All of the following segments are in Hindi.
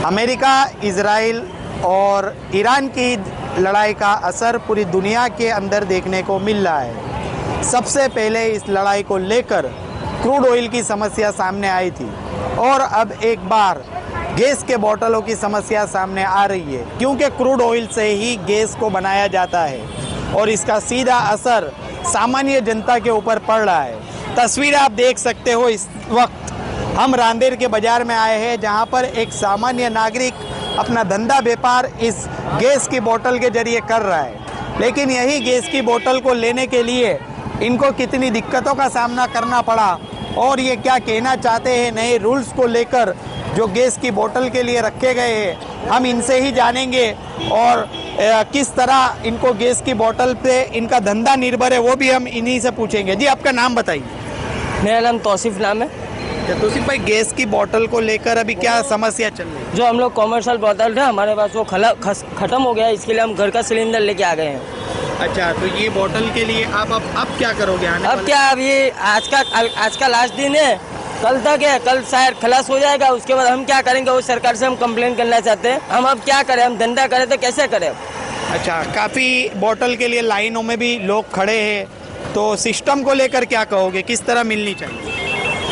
अमेरिका, इजराइल और ईरान की लड़ाई का असर पूरी दुनिया के अंदर देखने को मिल रहा है। सबसे पहले इस लड़ाई को लेकर क्रूड ऑयल की समस्या सामने आई थी और अब एक बार गैस के बोतलों की समस्या सामने आ रही है, क्योंकि क्रूड ऑयल से ही गैस को बनाया जाता है और इसका सीधा असर सामान्य जनता के ऊपर पड़ रहा है। तस्वीर आप देख सकते हो, इस वक्त हम रांदेर के बाज़ार में आए हैं, जहां पर एक सामान्य नागरिक अपना धंधा व्यापार इस गैस की बोतल के जरिए कर रहा है। लेकिन यही गैस की बोतल को लेने के लिए इनको कितनी दिक्कतों का सामना करना पड़ा और ये क्या कहना चाहते हैं नए रूल्स को लेकर जो गैस की बोतल के लिए रखे गए हैं, हम इनसे ही जानेंगे। और किस तरह इनको गैस की बोतल पे इनका धंधा निर्भर है वो भी हम इन्हीं से पूछेंगे। जी, आपका नाम बताइए। मेरा नाम तौसीफ नाम है। तौसीफ भाई, गैस की बोतल को लेकर अभी क्या समस्या चल रही है? जो हम लोग कॉमर्शियल बोतल है हमारे पास वो ख़त्म हो गया है, इसके लिए हम घर का सिलेंडर लेके आ गए हैं। अच्छा, तो ये बोतल के लिए आप अब क्या करोगे? अब क्या, अब ये आज का लास्ट दिन है, कल तक है, कल शायद खलास हो जाएगा। उसके बाद हम क्या करेंगे, वो सरकार से हम कंप्लेन करना चाहते हैं। हम अब क्या करें, हम धंधा करें तो कैसे करें? अच्छा, काफ़ी बोतल के लिए लाइनों में भी लोग खड़े हैं, तो सिस्टम को लेकर क्या कहोगे, किस तरह मिलनी चाहिए?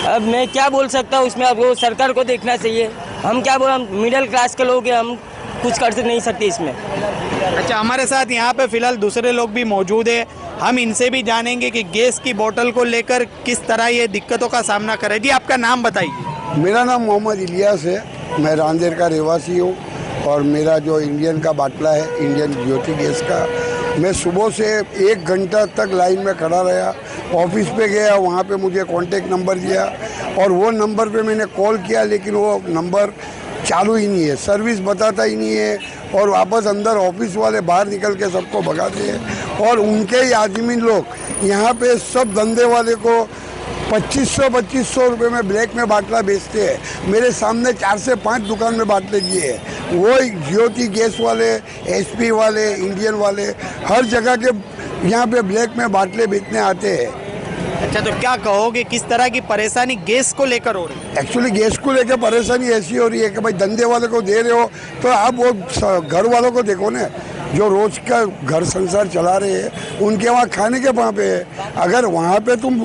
अब मैं क्या बोल सकता हूँ उसमें, अब वो सरकार को देखना चाहिए। हम क्या बोल, हम मिडिल क्लास के लोग हैं, हम कुछ कर नहीं सकते इसमें। अच्छा, हमारे साथ यहाँ पे फिलहाल दूसरे लोग भी मौजूद है, हम इनसे भी जानेंगे कि गैस की बोतल को लेकर किस तरह ये दिक्कतों का सामना करें। जी, आपका नाम बताइए। मेरा नाम मोहम्मद इलियास है, मैं रांदेर का रहवासी हूँ और मेरा जो इंडियन का बाटला है, इंडियन ज्योति गैस का, मैं सुबह से 1 घंटा तक लाइन में खड़ा रहा। ऑफिस पे गया, वहाँ पे मुझे कॉन्टेक्ट नंबर दिया और वो नंबर पे मैंने कॉल किया, लेकिन वो नंबर चालू ही नहीं है, सर्विस बताता ही नहीं है। और वापस अंदर ऑफिस वाले बाहर निकल के सबको भगाते हैं और उनके ही आदमी लोग यहाँ पे सब धंधे वाले को 2500 रुपये में ब्लैक में बाटला बेचते हैं। मेरे सामने 4 से 5 दुकान में बाटले दिए हैं। वो ज्योति गैस वाले, एसपी वाले, इंडियन वाले, हर जगह के यहाँ पे ब्लैक में बाटले बेचने आते हैं। अच्छा, तो क्या कहोगे, किस तरह की परेशानी गैस को लेकर हो रही है? एक्चुअली गैस को लेकर परेशानी ऐसी हो रही है कि भाई धंधे वाले को दे रहे हो तो आप वो घर वालों को देखो ना, जो रोज का घर संसार चला रहे हैं, उनके वहाँ खाने के वहाँ पे है। अगर वहाँ पे तुम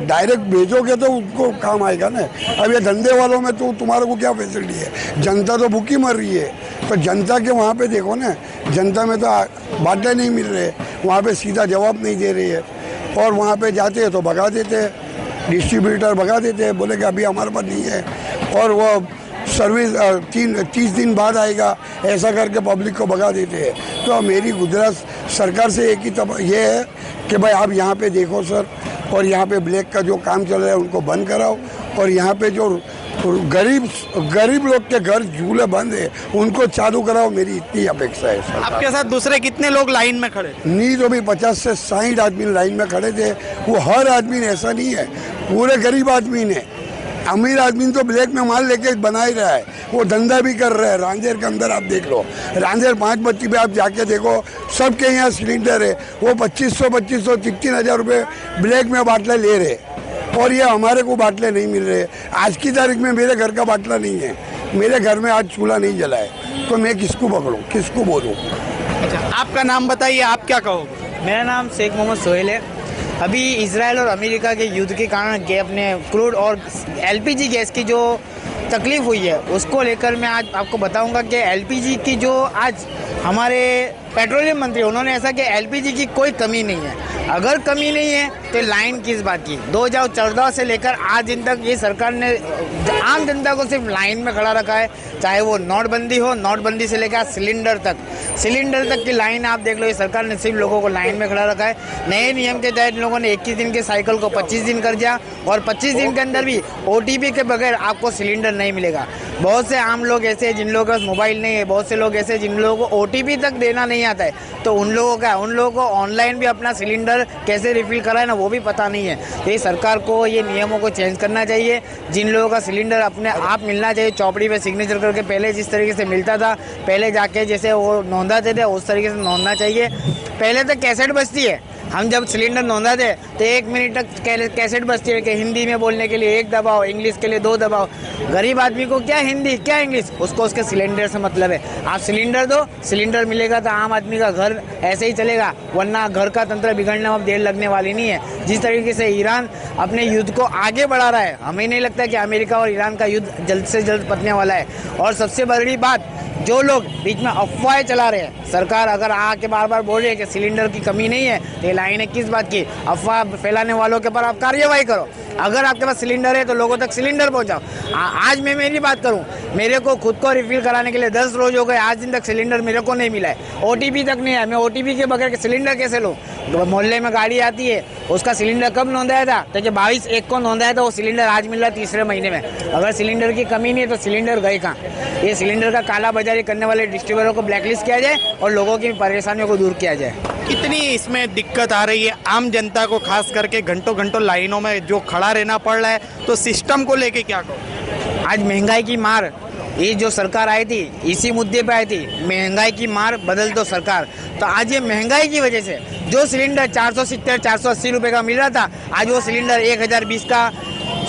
डायरेक्ट भेजोगे तो उनको काम आएगा ना। अब ये धंधे वालों में तो तुम्हारे को क्या फैसिलिटी है? जनता तो भूखी मर रही है, तो जनता के वहाँ पे देखो ना, जनता में तो बाटले नहीं मिल रहे, वहाँ पे सीधा जवाब नहीं दे रही है और वहाँ पे जाते हैं तो भगा देते हैं, डिस्ट्रीब्यूटर भगा देते हैं, बोले कि अभी हमारे पास नहीं है और वो सर्विस 30 दिन बाद आएगा, ऐसा करके पब्लिक को भगा देते हैं। तो मेरी गुजरात सरकार से एक ही ये है कि भाई आप यहाँ पे देखो सर, और यहाँ पे ब्लैक का जो काम चल रहा है उनको बंद कराओ और यहाँ पे जो गरीब लोग के घर झूले बंद है उनको चालू कराओ, मेरी इतनी अपेक्षा है सर। आपके साथ दूसरे कितने लोग लाइन में खड़े? नहीं तो भी 50 से 60 आदमी लाइन में खड़े थे। वो हर आदमी ने, ऐसा नहीं है, पूरे गरीब आदमी ने, अमीर आदमी तो ब्लैक में माल लेके बना ही रहा है, वो धंधा भी कर रहा है। रांदेर के अंदर आप देख लो, रांदेर 5 बत्ती पे आप जाके देखो, सबके यहाँ सिलेंडर है, वो 2500 3-3 रुपये ब्लैक में बाटले ले रहे और ये हमारे को बाटले नहीं मिल रहे। आज की तारीख में मेरे घर का बाटला नहीं है, मेरे घर में आज चूल्हा नहीं जला है, तो मैं किसको पकड़ूँ, किसको बोलूँ? अच्छा, आपका नाम बताइए, आप क्या कहोगे? मेरा नाम शेख मोहम्मद सोहेल है। अभी इजराइल और अमेरिका के युद्ध के कारण के अपने क्रूड और एलपीजी गैस की जो तकलीफ़ हुई है उसको लेकर मैं आज आपको बताऊंगा कि एलपीजी की जो आज हमारे पेट्रोलियम मंत्री उन्होंने ऐसा कि एलपीजी की कोई कमी नहीं है। अगर कमी नहीं है तो लाइन किस बात की? 2014 से लेकर आज दिन तक ये सरकार ने आम जनता को सिर्फ लाइन में खड़ा रखा है, चाहे वो नोटबंदी हो, नोटबंदी से लेकर सिलेंडर तक की लाइन आप देख लो, ये सरकार ने सिर्फ लोगों को लाइन में खड़ा रखा है। नए नियम के तहत लोगों ने 21 दिन के साइकिल को 25 दिन कर दिया और 25 दिन के अंदर भी OTP के बगैर आपको सिलेंडर नहीं मिलेगा। बहुत से आम लोग ऐसे हैं जिन लोगों के पास मोबाइल नहीं है, बहुत से लोग ऐसे जिन लोगों को OTP तक देना नहीं आता है, तो उन लोगों को ऑनलाइन भी अपना सिलेंडर कैसे रिफिल कराए ना वो भी पता नहीं है। तो ये सरकार को ये नियमों को चेंज करना चाहिए। जिन लोगों का सिलेंडर अपने आप मिलना चाहिए, चौपड़ी पे सिग्नेचर करके पहले जिस तरीके से मिलता था, पहले जाके जैसे वो नोंदाते थे उस तरीके से नोंदना चाहिए। पहले तो कैसेट बजती है, हम जब सिलेंडर नोंदा थे तो 1 मिनट तक कैसेट बजती है कि हिंदी में बोलने के लिए 1 दबाओ, इंग्लिश के लिए 2 दबाओ। गरीब आदमी को क्या हिंदी क्या इंग्लिश, उसको उसके सिलेंडर से मतलब है। आप सिलेंडर दो, सिलेंडर मिलेगा तो आम आदमी का घर ऐसे ही चलेगा, वरना घर का तंत्र बिगड़ने में देर लगने वाली नहीं है। जिस तरीके से ईरान अपने युद्ध को आगे बढ़ा रहा है, हमें नहीं लगता कि अमेरिका और ईरान का युद्ध जल्द से जल्द पतने वाला है। और सबसे बड़ी बात, जो लोग बीच में अफवाहें चला रहे हैं, सरकार अगर आके बार बार बोल रही है कि सिलेंडर की कमी नहीं है, तो ये लाइनें किस बात की? अफवाह फैलाने वालों के ऊपर आप कार्रवाई करो। अगर आपके पास सिलेंडर है तो लोगों तक सिलेंडर पहुंचाओ। आज मैं मेरी बात करूं, मेरे को खुद को रिफिल कराने के लिए 10 रोज हो गए, आज दिन तक सिलेंडर मेरे को नहीं मिला है। OTP तक नहीं है, मैं OTP के बगैर सिलेंडर कैसे लूँ? मोहल्ले में गाड़ी आती है, उसका सिलेंडर कब नोंदाया था? तो 22/1 को नोंदाया था, वो सिलेंडर आज मिल रहा है 3रे महीने में। अगर सिलेंडर की कमी नहीं है तो सिलेंडर गए कहाँ? ये सिलेंडर का काला बाजारी करने वाले डिस्ट्रीब्यूटरों को ब्लैकलिस्ट किया जाए और लोगों की परेशानियों को दूर किया जाए। कितनी इसमें दिक्कत आ रही है आम जनता को, खास करके घंटों घंटों लाइनों में जो खड़ा रहना पड़ रहा है, तो सिस्टम को लेके क्या कहो? आज महंगाई की मार, ये जो सरकार आई थी इसी मुद्दे पे आई थी, महंगाई की मार बदल दो सरकार। तो आज ये महंगाई की वजह से जो सिलेंडर 470-480 रुपये का मिल रहा था, आज वो सिलेंडर 1020 का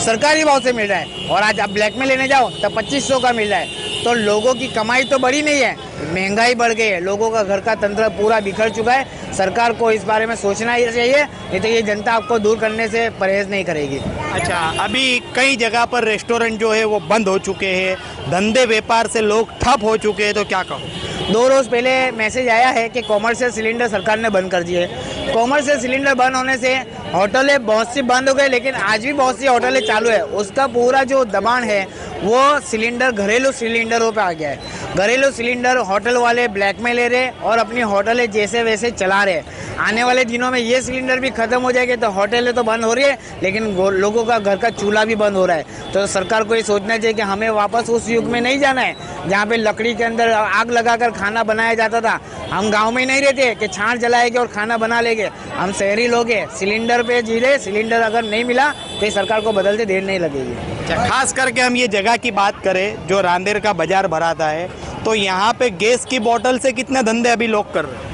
सरकारी भाव से मिल रहा है। और आज आप ब्लैक में लेने जाओ तो 2500 का मिल रहा है। तो लोगों की कमाई तो बढ़ी नहीं है, महंगाई बढ़ गई है, लोगों का घर का तंत्र पूरा बिखर चुका है। सरकार को इस बारे में सोचना ही चाहिए, नहीं तो ये जनता आपको दूर करने से परहेज नहीं करेगी। अच्छा, अभी कई जगह पर रेस्टोरेंट जो है वो बंद हो चुके हैं, धंधे व्यापार से लोग ठप हो चुके हैं, तो क्या कहो? 2 रोज पहले मैसेज आया है कि कॉमर्शियल सिलेंडर सरकार ने बंद कर दिए। कॉमर्शियल सिलेंडर बंद होने से होटलें बहुत सी बंद हो गई, लेकिन आज भी बहुत सी होटलें चालू है। उसका पूरा जो दबाण है वो सिलेंडर, घरेलू सिलेंडरों पे आ गया है। घरेलू सिलेंडर होटल वाले ब्लैक में ले रहे और अपनी होटलें जैसे वैसे चला रहे। आने वाले दिनों में ये सिलेंडर भी खत्म हो जाएंगे तो होटलें तो बंद हो रही है, लेकिन लोगों का घर का चूल्हा भी बंद हो रहा है। तो सरकार को ये सोचना चाहिए कि हमें वापस उस युग में नहीं जाना है जहाँ पे लकड़ी के अंदर आग लगाकर खाना बनाया जाता था। हम गांव में नहीं रहते कि छान जलाएंगे और खाना बना लेंगे, हम शहरी लोग हैं, सिलेंडर पे जी रहे। सिलेंडर अगर नहीं मिला तो सरकार को बदलते देर नहीं लगेगी। अच्छा, खास करके हम ये जगह की बात करें जो रांदेर का बाजार भराता है, तो यहाँ पे गैस की बोतल से कितने धंधे अभी लोग कर रहे हैं?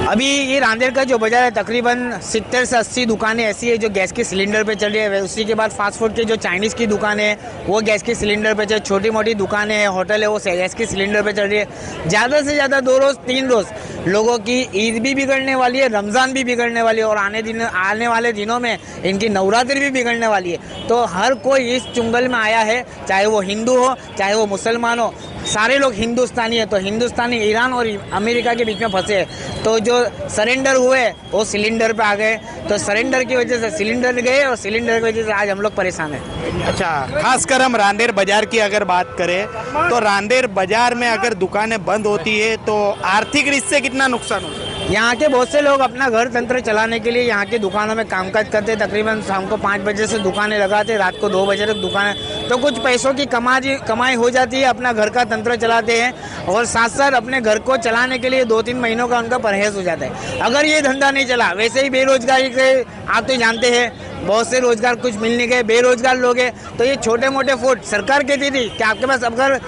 अभी ये रांदेर का जो बाजार है तकरीबन 70 से 80 दुकानें ऐसी है जो गैस के सिलेंडर पे चल रही है। उसी के बाद फास्ट फूड के जो चाइनीज़ की दुकानें है वो गैस के सिलेंडर पे चल, छोटी मोटी दुकानें हैं, होटल है, वो गैस के सिलेंडर पे चल रही है। ज़्यादा से ज़्यादा 2 रोज़ 3 रोज़ लोगों की ईद भी बिगड़ने वाली है, रमज़ान भी बिगड़ने वाली है, और आने वाले दिनों में इनकी नवरात्रि भी बिगड़ने वाली है। तो हर कोई इस चुंगल में आया है, चाहे वो हिंदू हो चाहे वो मुसलमान हो, सारे लोग हिंदुस्तानी है। तो हिंदुस्तानी ईरान और अमेरिका के बीच में फंसे हैं। तो जो सरेंडर हुए वो सिलेंडर पे आ गए, तो सरेंडर की वजह से सिलेंडर गए और सिलेंडर की वजह से आज हम लोग परेशान हैं। अच्छा, खासकर हम रांदेर बाजार की अगर बात करें तो रांदेर बाजार में अगर दुकानें बंद होती है तो आर्थिक रीत से कितना नुकसान होता है? यहाँ के बहुत से लोग अपना घर तंत्र चलाने के लिए यहाँ की दुकानों में कामकाज करते, तकरीबन शाम को 5 बजे से दुकानें लगाते, रात को 2 बजे तक दुकानें, तो कुछ पैसों की कमाई हो जाती है, अपना घर का तंत्र चलाते हैं और साथ साथ अपने घर को चलाने के लिए 2-3 महीनों का उनका परहेज हो जाता है। अगर ये धंधा नहीं चला, वैसे ही बेरोजगारी के आप तो जानते हैं बहुत से रोजगार कुछ मिल नहीं गए, बेरोजगार लोग हैं। तो ये छोटे मोटे फूड सरकार कहती थी कि आपके पास अगर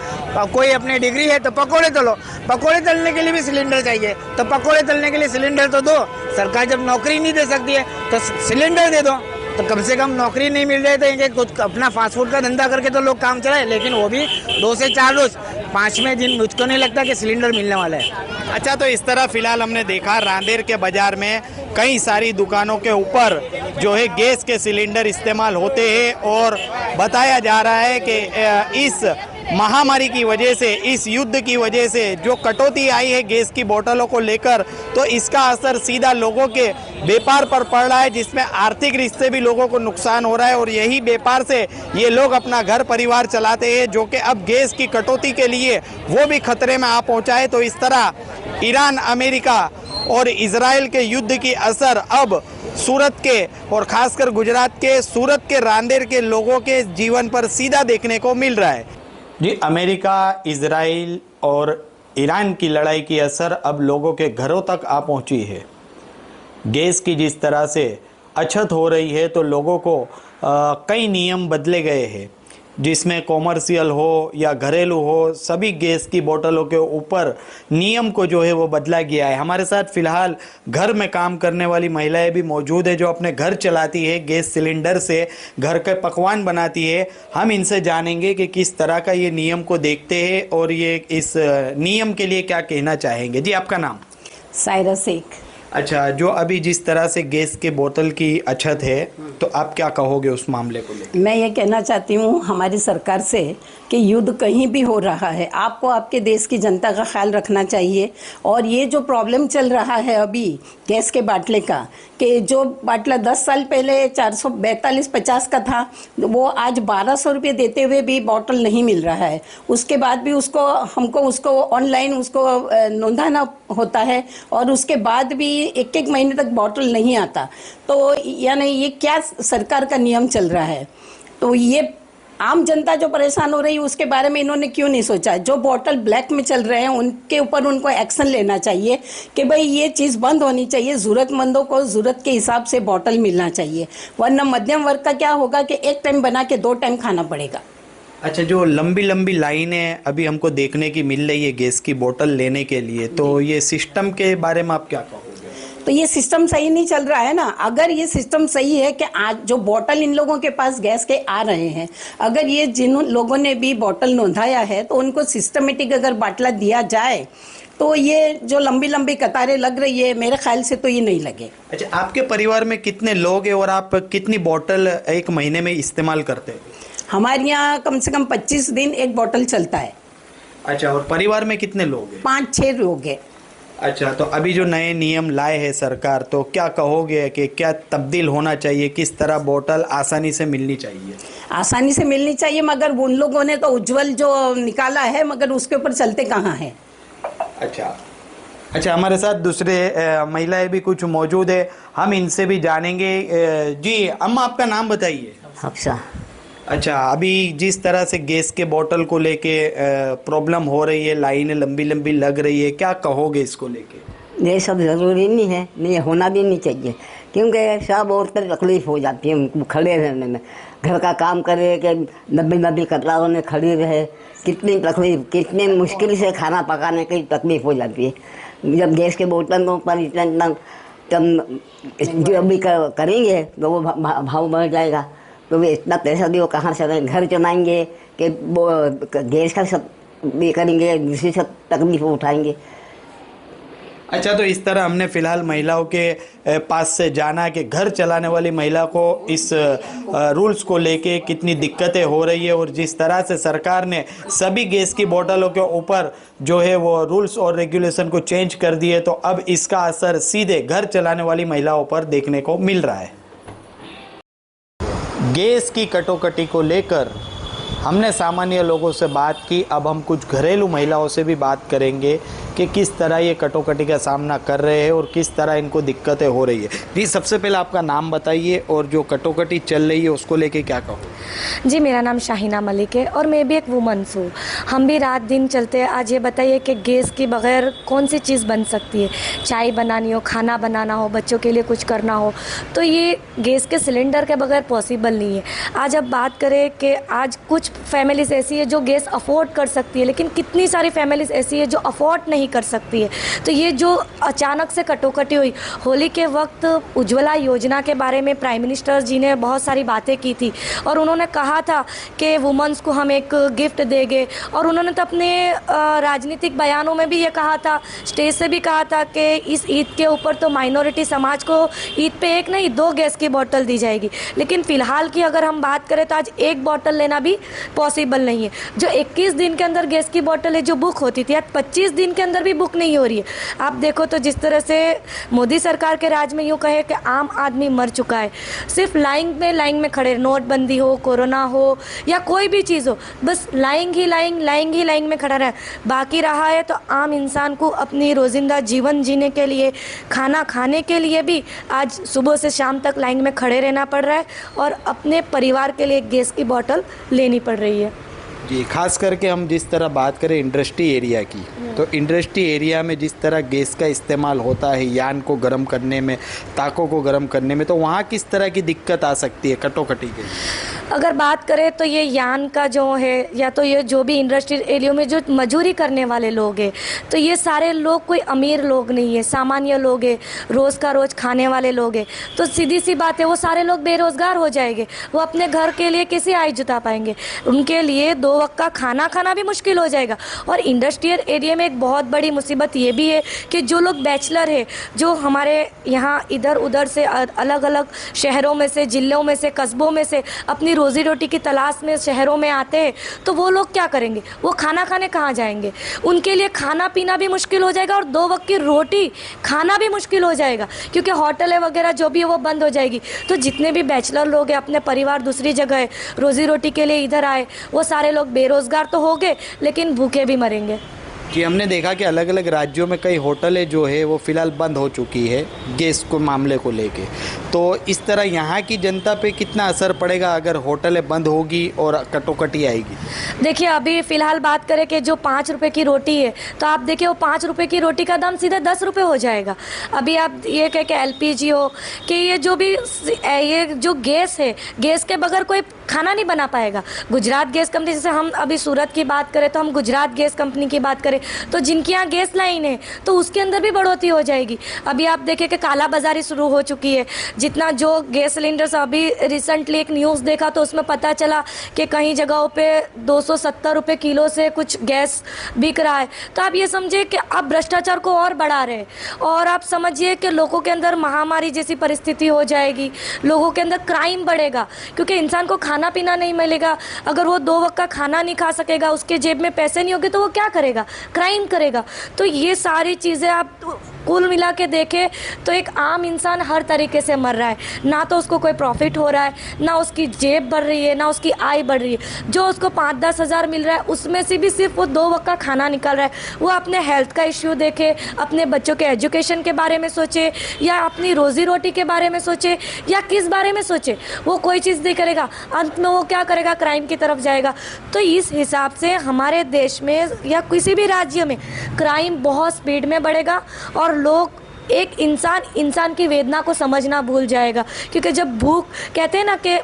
कोई अपने डिग्री है तो पकौड़े तलो, पकौड़े तलने के लिए भी सिलेंडर चाहिए, तो पकौड़े तलने के लिए सिलेंडर तो दो। सरकार जब नौकरी नहीं दे सकती है तो सिलेंडर दे दो। तो कम से कम नौकरी नहीं मिल रही तो इनके कुछ अपना फास्ट फूड का धंधा करके तो लोग काम चलाए, लेकिन वो भी 2 से 4 रोज, 5वें दिन मुझको नहीं लगता कि सिलेंडर मिलने वाला है। अच्छा, तो इस तरह फिलहाल हमने देखा रांदेर के बाजार में कई सारी दुकानों के ऊपर जो है गैस के सिलेंडर इस्तेमाल होते हैं और बताया जा रहा है कि इस महामारी की वजह से, इस युद्ध की वजह से जो कटौती आई है गैस की बोतलों को लेकर, तो इसका असर सीधा लोगों के व्यापार पर पड़ रहा है, जिसमें आर्थिक रिश्ते भी लोगों को नुकसान हो रहा है। और यही व्यापार से ये लोग अपना घर परिवार चलाते हैं, जो कि अब गैस की कटौती के लिए वो भी खतरे में आ पहुंचा है। तो इस तरह ईरान, अमेरिका और इजराइल के युद्ध की असर अब सूरत के और खासकर गुजरात के सूरत के रांदेर के लोगों के जीवन पर सीधा देखने को मिल रहा है। जी, अमेरिका, इजराइल और ईरान की लड़ाई की असर अब लोगों के घरों तक आ पहुंची है। गैस की जिस तरह से अछत हो रही है तो लोगों को कई नियम बदले गए हैं। जिसमें कॉमर्शियल हो या घरेलू हो, सभी गैस की बोतलों के ऊपर नियम को जो है वो बदला गया है। हमारे साथ फिलहाल घर में काम करने वाली महिलाएं भी मौजूद है जो अपने घर चलाती है, गैस सिलेंडर से घर के पकवान बनाती है। हम इनसे जानेंगे कि किस तरह का ये नियम को देखते हैं और ये इस नियम के लिए क्या कहना चाहेंगे। जी, आपका नाम? सायरा शेख। अच्छा, जो अभी जिस तरह से गैस के बोतल की अछत है, तो आप क्या कहोगे उस मामले को लेकर? मैं ये कहना चाहती हूँ हमारी सरकार से कि युद्ध कहीं भी हो रहा है, आपको आपके देश की जनता का ख्याल रखना चाहिए। और ये जो प्रॉब्लम चल रहा है अभी गैस के बाटले का, कि जो बाटला 10 साल पहले 442-50 का था, वो आज 1200 रुपये देते हुए भी बॉटल नहीं मिल रहा है। उसके बाद भी हमको उसको ऑनलाइन उसको नोंदाना होता है और उसके बाद भी एक महीने तक बॉटल नहीं आता। तो यानी ये क्या सरकार का नियम चल रहा है? तो ये आम जनता जो परेशान हो रही है उसके बारे में इन्होंने क्यों नहीं सोचा? जो बॉटल ब्लैक में चल रहे हैं उनके ऊपर उनको एक्शन लेना चाहिए कि भाई ये चीज़ बंद होनी चाहिए। ज़रूरतमंदों को ज़रूरत के हिसाब से बॉटल मिलना चाहिए, वरना मध्यम वर्ग का क्या होगा कि एक टाइम बना के 2 टाइम खाना पड़ेगा। अच्छा, जो लंबी लंबी लाइनें अभी हमको देखने की मिल रही है गैस की बोतल लेने के लिए, तो ये सिस्टम के बारे में आप क्या कहोगे? तो ये सिस्टम सही नहीं चल रहा है ना। अगर ये सिस्टम सही है कि आज जो बॉटल इन लोगों के पास गैस के आ रहे हैं, अगर ये जिन लोगों ने भी बॉटल नोंधाया है तो उनको सिस्टमेटिक अगर बाटला दिया जाए तो ये जो लंबी लंबी कतारें लग रही है, मेरे ख्याल से तो ये नहीं लगे। अच्छा, आपके परिवार में कितने लोग हैं और आप कितनी बोतल एक महीने में इस्तेमाल करते हैं? हमारे यहाँ कम से कम 25 दिन एक बॉटल चलता है। अच्छा, और परिवार में कितने लोग हैं? 5-6 लोग हैं। अच्छा, तो अभी जो नए नियम लाए हैं सरकार, तो क्या कहोगे कि क्या तब्दील होना चाहिए? किस तरह बोतल आसानी से मिलनी चाहिए? आसानी से मिलनी चाहिए, मगर उन लोगों ने तो उज्जवल जो निकाला है, मगर उसके ऊपर चलते कहाँ हैं? अच्छा, हमारे साथ दूसरे महिलाएं भी कुछ मौजूद है, हम इनसे भी जानेंगे। जी अम्मा, आपका नाम बताइए। हफ्सा। अच्छा, अभी जिस तरह से गैस के बोतल को लेके प्रॉब्लम हो रही है, लाइनें लंबी लंबी लग रही है, क्या कहोगे इसको लेके? ये सब ज़रूरी नहीं है, नहीं होना भी नहीं चाहिए, क्योंकि सब औरतें तकलीफ़ हो जाती है खड़े रहने में। घर का काम करे कि लंबी कतारों में खड़ी रहे, कितनी तकलीफ, कितनी मुश्किल से खाना पकाने की तकलीफ़ हो जाती है। जब गैस के बोतलों पर इतना तब जो भी करेंगे तो वो भाव बढ़ जाएगा, तो वे इतना पैसा भी वो कहाँ से घर चलाएंगे कि वो गैस का सब भी करेंगे, दूसरी सब तकलीफ उठाएंगे। अच्छा, तो इस तरह हमने फिलहाल महिलाओं के पास से जाना कि घर चलाने वाली महिला को इस रूल्स को लेके कितनी दिक्कतें हो रही है और जिस तरह से सरकार ने सभी गैस की बोतलों के ऊपर जो है वो रूल्स और रेगुलेशन को चेंज कर दिए, तो अब इसका असर सीधे घर चलाने वाली महिलाओं पर देखने को मिल रहा है। गैस की कटौकटी को लेकर हमने सामान्य लोगों से बात की, अब हम कुछ घरेलू महिलाओं से भी बात करेंगे कि किस तरह ये कटौकटी का सामना कर रहे हैं और किस तरह इनको दिक्कतें हो रही है। जी, सबसे पहले आपका नाम बताइए और जो कटौकटी चल रही है उसको लेके क्या कहो? जी, मेरा नाम शाहीना मलिक है और मैं भी एक वुमन्स हूँ। हम भी रात दिन चलते हैं। आज ये बताइए कि गैस के बगैर कौन सी चीज़ बन सकती है? चाय बनानी हो, खाना बनाना हो, बच्चों के लिए कुछ करना हो, तो ये गैस के सिलेंडर के बगैर पॉसिबल नहीं है। आज अब बात करें कि आज कुछ फैमिलीज ऐसी है जो गैस अफोर्ड कर सकती है, लेकिन कितनी सारी फैमिलीज ऐसी है जो अफोर्ड नहीं कर सकती है। तो ये जो अचानक से कटौकटी हुई, होली के वक्त उज्ज्वला योजना के बारे में प्राइम मिनिस्टर जी ने बहुत सारी बातें की थी और उन्होंने कहा था कि वुमेन्स को हम एक गिफ्ट देंगे, और उन्होंने तो अपने राजनीतिक बयानों में भी ये कहा था, स्टेज से भी कहा था कि इस ईद के ऊपर तो माइनॉरिटी समाज को ईद पे 1 नहीं 2 गैस की बोतल दी जाएगी। लेकिन फ़िलहाल की अगर हम बात करें तो आज 1 बोतल लेना भी पॉसिबल नहीं है। जो 21 दिन के अंदर गैस की बोतल है जो बुक होती थी, आज 25 दिन के अंदर भी बुक नहीं हो रही है। आप देखो तो जिस तरह से मोदी सरकार के राज में यूँ कहे कि आम आदमी मर चुका है। सिर्फ लाइन में खड़े, नोटबंदी हो, कोरोना हो या कोई भी चीज़ हो, बस लाइन में खड़ा रहे। बाकी रहा है तो आम इंसान को अपनी रोजिंदा जीवन जीने के लिए, खाना खाने के लिए भी आज सुबह से शाम तक लाइन में खड़े रहना पड़ रहा है और अपने परिवार के लिए गैस की बोतल लेनी पड़ रही है। जी, खास करके हम जिस तरह बात करें इंडस्ट्री एरिया की, तो इंडस्ट्री एरिया में जिस तरह गैस का इस्तेमाल होता है यान को गर्म करने में, ताकों को गर्म करने में, तो वहाँ किस तरह की दिक्कत आ सकती है कटौकटी के? अगर बात करें तो ये यान का जो है या तो ये जो भी इंडस्ट्रियल एरिया में जो मजदूरी करने वाले लोग हैं, तो ये सारे लोग कोई अमीर लोग नहीं है, सामान्य लोग हैं, रोज़ का रोज़ खाने वाले लोग हैं। तो सीधी सी बात है, वो सारे लोग बेरोज़गार हो जाएंगे, वो अपने घर के लिए कैसे आय जुटा पाएंगे, उनके लिए 2 वक्त का खाना खाना भी मुश्किल हो जाएगा। और इंडस्ट्रियल एरिया में एक बहुत बड़ी मुसीबत ये भी है कि जो लोग बैचलर है, जो हमारे यहाँ इधर उधर से अलग अलग शहरों में से, ज़िलों में से, कस्बों में से अपनी रोज़ी रोटी की तलाश में शहरों में आते हैं, तो वो लोग क्या करेंगे, वो खाना खाने कहाँ जाएंगे, उनके लिए खाना पीना भी मुश्किल हो जाएगा और 2 वक्त की रोटी खाना भी मुश्किल हो जाएगा, क्योंकि होटलें वगैरह जो भी है वो बंद हो जाएगी। तो जितने भी बैचलर लोग हैं, अपने परिवार दूसरी जगह है, रोज़ी रोटी के लिए इधर आए, वो सारे लोग बेरोज़गार तो हो गए लेकिन भूखे भी मरेंगे। कि हमने देखा कि अलग अलग राज्यों में कई होटलें जो है वो फ़िलहाल बंद हो चुकी है गैस को मामले को लेके, तो इस तरह यहाँ की जनता पे कितना असर पड़ेगा अगर होटलें बंद होगी और कटौकटी आएगी? देखिए, अभी फ़िलहाल बात करें कि जो 5 रुपए की रोटी है, तो आप देखिए वो 5 रुपए की रोटी का दाम सीधे 10 रुपये हो जाएगा। अभी आप ये कह के LPG हो कि ये जो गैस है, गैस के बगैर कोई खाना नहीं बना पाएगा। गुजरात गैस कंपनी, जैसे हम अभी सूरत की बात करें तो हम गुजरात गैस कंपनी की बात करें तो जिनकी यहाँ गैस लाइन है तो उसके अंदर भी बढ़ोतरी हो जाएगी। अभी आप देखें कि काला बाजारी शुरू हो चुकी है। जितना जो गैस सिलेंडर्स, अभी रिसेंटली एक न्यूज़ देखा तो उसमें पता चला कि कई जगहों पे 270 रुपये किलो से कुछ गैस बिक रहा है। तो आप ये समझिए कि अब भ्रष्टाचार को और बढ़ा रहे हैं और आप समझिए कि लोगों के अंदर महामारी जैसी परिस्थिति हो जाएगी, लोगों के अंदर क्राइम बढ़ेगा, क्योंकि इंसान को खाना पीना नहीं मिलेगा। अगर वो 2 वक्त का खाना नहीं खा सकेगा, उसके जेब में पैसे नहीं होंगे, तो वो क्या करेगा, क्राइम करेगा। तो ये सारी चीज़ें आप कुल मिला के देखें तो एक आम इंसान हर तरीके से मर रहा है, ना तो उसको कोई प्रॉफिट हो रहा है, ना उसकी जेब बढ़ रही है, ना उसकी आय बढ़ रही है। जो उसको 5-10 हज़ार मिल रहा है उसमें से भी सिर्फ वो 2 वक्त का खाना निकल रहा है। वो अपने हेल्थ का इश्यू देखे, अपने बच्चों के एजुकेशन के बारे में सोचे, या अपनी रोज़ी रोटी के बारे में सोचे, या किस बारे में सोचे, वो कोई चीज़ नहीं करेगा। अंत में वो क्या करेगा, क्राइम की तरफ जाएगा। तो इस हिसाब से हमारे देश में या किसी भी राज्य में क्राइम बहुत स्पीड में बढ़ेगा और लोग एक इंसान की वेदना को समझना भूल जाएगा। क्योंकि जब भूख, कहते हैं ना कि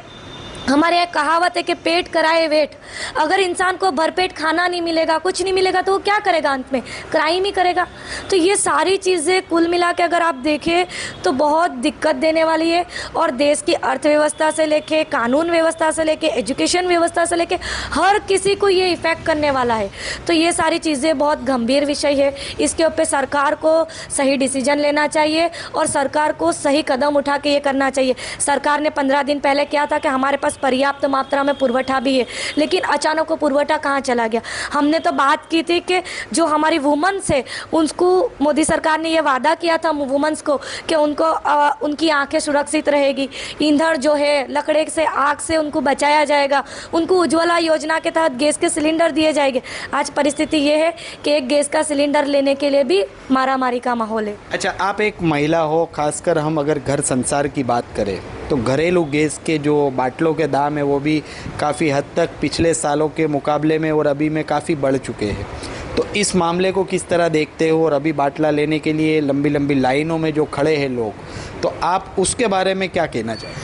हमारे यहाँ कहावत है कि पेट कराए वेट, अगर इंसान को भरपेट खाना नहीं मिलेगा, कुछ नहीं मिलेगा, तो वो क्या करेगा, अंत में क्राइम ही करेगा। तो ये सारी चीज़ें कुल मिला के अगर आप देखें तो बहुत दिक्कत देने वाली है और देश की अर्थव्यवस्था से लेके, कानून व्यवस्था से लेके, एजुकेशन व्यवस्था से लेके हर किसी को ये इफ़ेक्ट करने वाला है। तो ये सारी चीज़ें बहुत गंभीर विषय है। इसके ऊपर सरकार को सही डिसीजन लेना चाहिए और सरकार को सही कदम उठा के ये करना चाहिए। सरकार ने 15 दिन पहले क्या था कि हमारे पास पर्याप्त मात्रा में पुरवठा भी है, लेकिन अचानक वो पुरवठा कहाँ चला गया। हमने तो बात की थी कि जो हमारी वुमेन्स है उनको मोदी सरकार ने ये वादा किया था वुमेन्स को कि उनको उनकी आंखें सुरक्षित रहेगी, ईंधन जो है लकड़े से, आग से उनको बचाया जाएगा, उनको उज्ज्वला योजना के तहत गैस के सिलेंडर दिए जाएंगे। आज परिस्थिति ये है कि एक गैस का सिलेंडर लेने के लिए भी मारामारी का माहौल है। अच्छा, आप एक महिला हो, खासकर हम अगर घर संसार की बात करें तो घरेलू गैस के जो बाटलों के दाम है वो भी काफ़ी हद तक पिछले सालों के मुकाबले में और अभी में काफ़ी बढ़ चुके हैं। तो इस मामले को किस तरह देखते हो? और अभी बाटला लेने के लिए लंबी लंबी लाइनों में जो खड़े हैं लोग, तो आप उसके बारे में क्या कहना चाहें?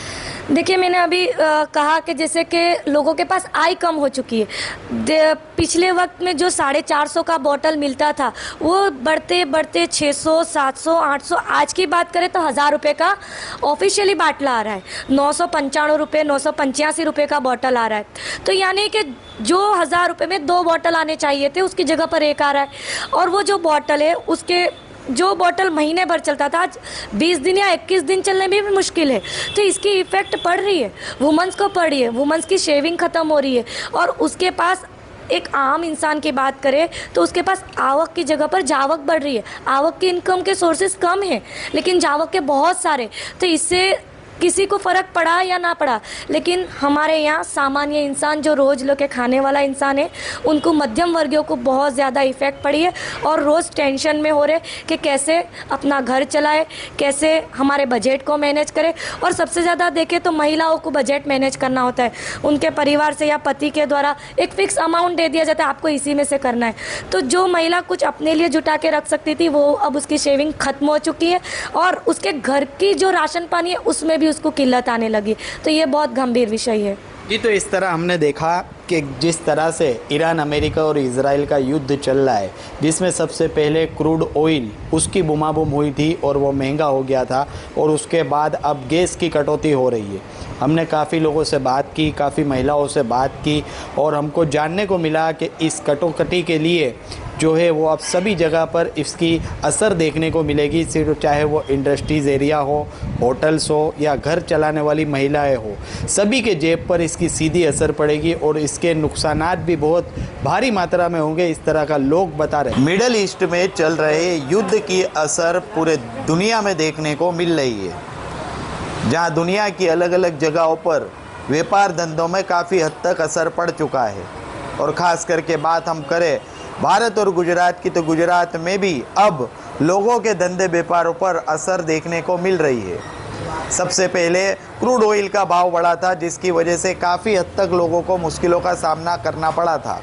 देखिए, मैंने अभी कहा कि जैसे कि लोगों के पास आय कम हो चुकी है। पिछले वक्त में जो 450 का बोतल मिलता था वो बढ़ते बढ़ते 600, 700, 800, आज की बात करें तो 1000 रुपये का ऑफिशियली बाटला आ रहा है। 995 रुपये, 985 रुपये का बोतल आ रहा है। तो यानी कि जो 1000 रुपये में 2 बोतल आने चाहिए थे उसकी जगह पर 1 आ रहा है। और वो जो बोतल है, उसके जो बोतल महीने भर चलता था आज 20 दिन या 21 दिन चलने में भी मुश्किल है। तो इसकी इफ़ेक्ट पड़ रही है, वुमेन्स को पड़ रही है, वुमेन्स की शेविंग ख़त्म हो रही है। और उसके पास, एक आम इंसान की बात करें तो उसके पास आवक की जगह पर जावक बढ़ रही है। आवक के इनकम के सोर्सेज कम है लेकिन जावक के बहुत सारे। तो इससे किसी को फ़र्क पड़ा या ना पड़ा, लेकिन हमारे यहाँ सामान्य इंसान जो रोज़ लोग के खाने वाला इंसान है उनको, मध्यम वर्गीयों को बहुत ज़्यादा इफ़ेक्ट पड़ी है और रोज़ टेंशन में हो रहे कि कैसे अपना घर चलाए, कैसे हमारे बजट को मैनेज करें। और सबसे ज़्यादा देखें तो महिलाओं को बजट मैनेज करना होता है। उनके परिवार से या पति के द्वारा एक फ़िक्स अमाउंट दे दिया जाता है, आपको इसी में से करना है। तो जो महिला कुछ अपने लिए जुटा के रख सकती थी वो अब उसकी शेविंग ख़त्म हो चुकी है और उसके घर की जो राशन पानी है उसमें भी उसको किल्लत आने लगी। तो ये बहुत गंभीर विषय है। जी, तो इस तरह हमने देखा कि जिस तरह से ईरान, अमेरिका और इजराइल का युद्ध चल रहा है, जिसमें सबसे पहले क्रूड ऑयल उसकी बुमाबुम हुई थी और वो महंगा हो गया था, और उसके बाद अब गैस की कटौती हो रही है। हमने काफ़ी लोगों से बात की, काफ़ी महिलाओं से बात की, और हमको जानने को मिला कि इस कटौती के लिए जो है वो अब सभी जगह पर इसकी असर देखने को मिलेगी, सिर्फ चाहे वो इंडस्ट्रीज़ एरिया हो, होटल्स हो या घर चलाने वाली महिलाएं हो, सभी के जेब पर इसकी सीधी असर पड़ेगी और इसके नुकसानात भी बहुत भारी मात्रा में होंगे, इस तरह का लोग बता रहे हैं। मिडल ईस्ट में चल रहे युद्ध की असर पूरे दुनिया में देखने को मिल रही है, जहाँ दुनिया की अलग अलग जगहों पर व्यापार धंधों में काफ़ी हद तक असर पड़ चुका है। और ख़ास करके बात हम करें भारत और गुजरात की, तो गुजरात में भी अब लोगों के धंधे व्यापारों पर असर देखने को मिल रही है। सबसे पहले क्रूड ऑयल का भाव बढ़ा था, जिसकी वजह से काफ़ी हद तक लोगों को मुश्किलों का सामना करना पड़ा था।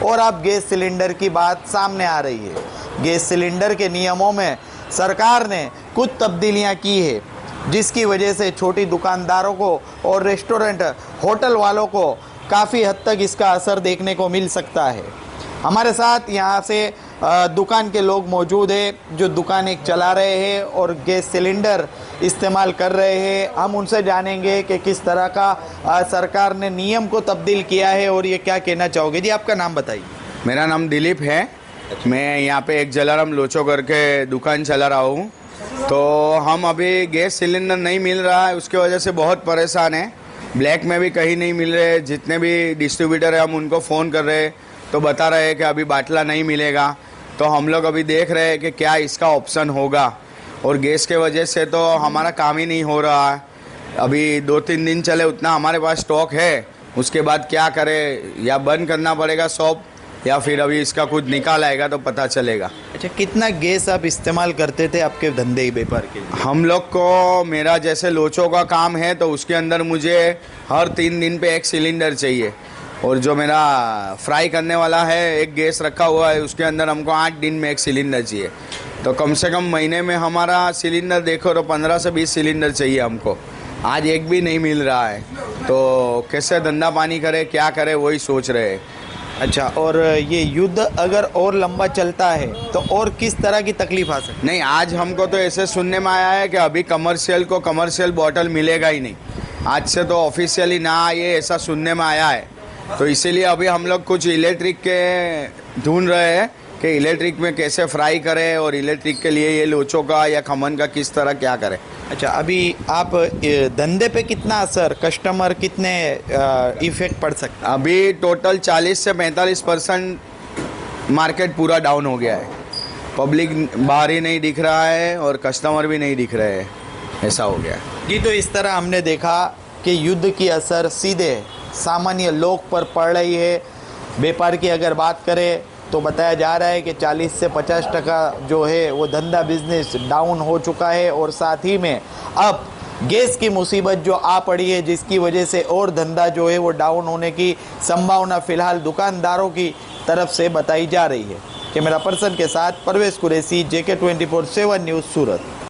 और अब गैस सिलेंडर की बात सामने आ रही है। गैस सिलेंडर के नियमों में सरकार ने कुछ तब्दीलियां की है, जिसकी वजह से छोटी दुकानदारों को और रेस्टोरेंट, होटल वालों को काफ़ी हद तक इसका असर देखने को मिल सकता है। हमारे साथ यहाँ से दुकान के लोग मौजूद हैं, जो दुकान एक चला रहे हैं और गैस सिलेंडर इस्तेमाल कर रहे हैं। हम उनसे जानेंगे कि किस तरह का सरकार ने नियम को तब्दील किया है और ये क्या कहना चाहोगे। जी, आपका नाम बताइए। मेरा नाम दिलीप है। मैं यहाँ पे एक जलाराम लोचो करके दुकान चला रहा हूँ। तो हम अभी गैस सिलेंडर नहीं मिल रहा है, उसके वजह से बहुत परेशान है। ब्लैक में भी कहीं नहीं मिल रहे। जितने भी डिस्ट्रीब्यूटर है हम उनको फ़ोन कर रहे हैं तो बता रहे हैं कि अभी बाटला नहीं मिलेगा। तो हम लोग अभी देख रहे हैं कि क्या इसका ऑप्शन होगा। और गैस के वजह से तो हमारा काम ही नहीं हो रहा है। अभी 2-3 दिन चले उतना हमारे पास स्टॉक है, उसके बाद क्या करें, या बंद करना पड़ेगा शॉप या फिर अभी इसका कुछ निकाल आएगा तो पता चलेगा। अच्छा, कितना गैस आप इस्तेमाल करते थे आपके धंधे व्यापार के लिए? हम लोग को, मेरा जैसे लोचो का काम है तो उसके अंदर मुझे हर 3 दिन पे एक सिलेंडर चाहिए। और जो मेरा फ्राई करने वाला है एक गैस रखा हुआ है, उसके अंदर हमको 8 दिन में एक सिलेंडर चाहिए। तो कम से कम महीने में हमारा सिलेंडर देखो तो 15 से 20 सिलेंडर चाहिए हमको। आज एक भी नहीं मिल रहा है, तो कैसे धंधा पानी करे, क्या करे, वही सोच रहे हैं। अच्छा, और ये युद्ध अगर और लंबा चलता है तो और किस तरह की तकलीफ आ सकती? नहीं, आज हमको तो ऐसे सुनने में आया है कि अभी कमर्शियल को कमर्शियल बॉटल मिलेगा ही नहीं। आज से तो ऑफिशियली ना आए, ऐसा सुनने में आया है। तो इसीलिए अभी हम लोग कुछ इलेक्ट्रिक के ढूंढ रहे हैं कि इलेक्ट्रिक में कैसे फ्राई करें, और इलेक्ट्रिक के लिए ये लोचो का या खमन का किस तरह क्या करें। अच्छा, अभी आप धंधे पे कितना असर, कस्टमर कितने इफेक्ट पड़ सकता है? अभी टोटल 40 से 45% मार्केट पूरा डाउन हो गया है। पब्लिक बाहर ही नहीं दिख रहा है और कस्टमर भी नहीं दिख रहे हैं, ऐसा हो गया है। जी, तो इस तरह हमने देखा कि युद्ध की असर सीधे सामान्य लोग पर पड़ रही है। व्यापार की अगर बात करें तो बताया जा रहा है कि 40 से 50% जो है वो धंधा बिजनेस डाउन हो चुका है, और साथ ही में अब गैस की मुसीबत जो आ पड़ी है, जिसकी वजह से और धंधा जो है वो डाउन होने की संभावना फ़िलहाल दुकानदारों की तरफ से बताई जा रही है। कैमरा पर्सन के साथ परवेज कुरैशी, JK 24/7 न्यूज़, सूरत।